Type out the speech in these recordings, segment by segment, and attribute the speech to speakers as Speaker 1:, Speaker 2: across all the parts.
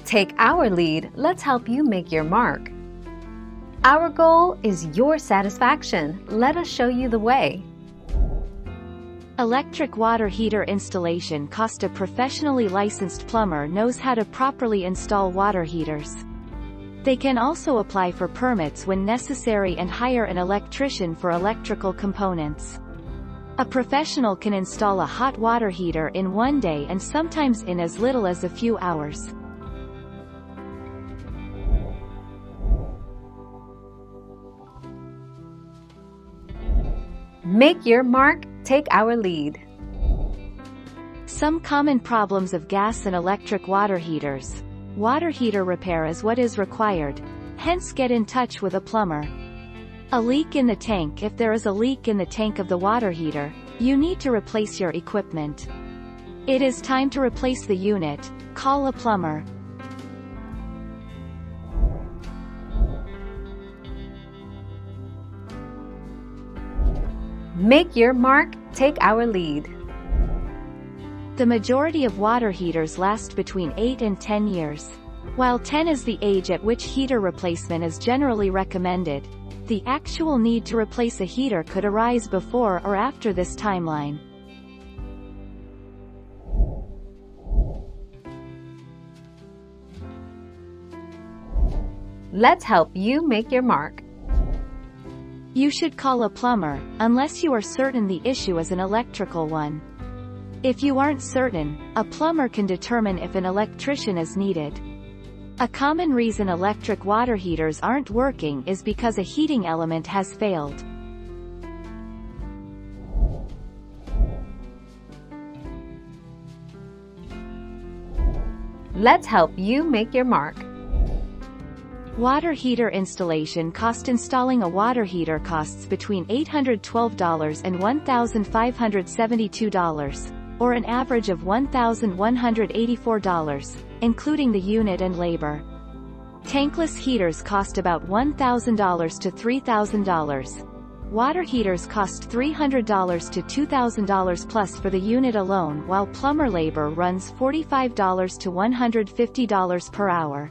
Speaker 1: Take our lead, let's help you make your mark. Our goal is your satisfaction. Let us show you the way.
Speaker 2: Electric water heater installation cost. A professionally licensed plumber knows how to properly install water heaters. They can also apply for permits when necessary and hire an electrician for electrical components. A professional can install a hot water heater in one day and sometimes in as little as a few hours.
Speaker 1: Make your mark, take our lead.
Speaker 2: Some common problems of gas and electric water heaters. Water heater repair is what is required. Hence, get in touch with a plumber. A leak in the tank. If there is a leak in the tank of the water heater, you need to replace your equipment. It is time to replace the unit. Call a plumber.
Speaker 1: Make your mark, take our lead.
Speaker 2: The majority of water heaters last between 8 and 10 years. While 10 is the age at which heater replacement is generally recommended, the actual need to replace a heater could arise before or after this timeline.
Speaker 1: Let's help you make your mark.
Speaker 2: You should call a plumber, unless you are certain the issue is an electrical one. If you aren't certain, a plumber can determine if an electrician is needed. A common reason electric water heaters aren't working is because a heating element has failed.
Speaker 1: Let's help you make your mark.
Speaker 2: Water heater installation cost. Installing a water heater costs between $812 and $1,572, or an average of $1,184, including the unit and labor. Tankless heaters cost about $1,000 to $3,000. Water heaters cost $300 to $2,000 plus for the unit alone, while plumber labor runs $45 to $150 per hour.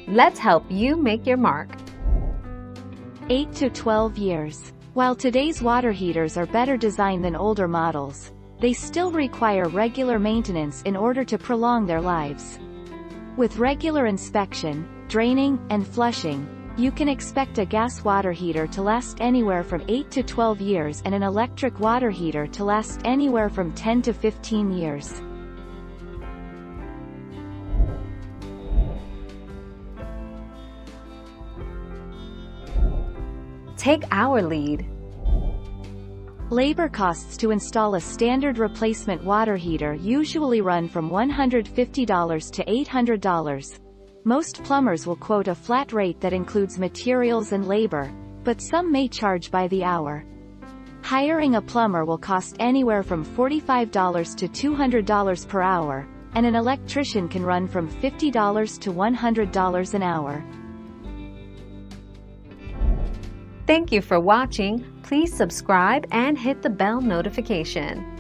Speaker 1: Let's help you make your mark.
Speaker 2: 8 to 12 years. While today's water heaters are better designed than older models, they still require regular maintenance in order to prolong their lives. With regular inspection, draining, and flushing, you can expect a gas water heater to last anywhere from 8 to 12 years and an electric water heater to last anywhere from 10 to 15 years.
Speaker 1: Take our lead.
Speaker 2: Labor costs to install a standard replacement water heater usually run from $150 to $800. Most plumbers will quote a flat rate that includes materials and labor, but some may charge by the hour. Hiring a plumber will cost anywhere from $45 to $200 per hour, and an electrician can run from $50 to $100 an hour.
Speaker 1: Thank you for watching. Please subscribe and hit the bell notification.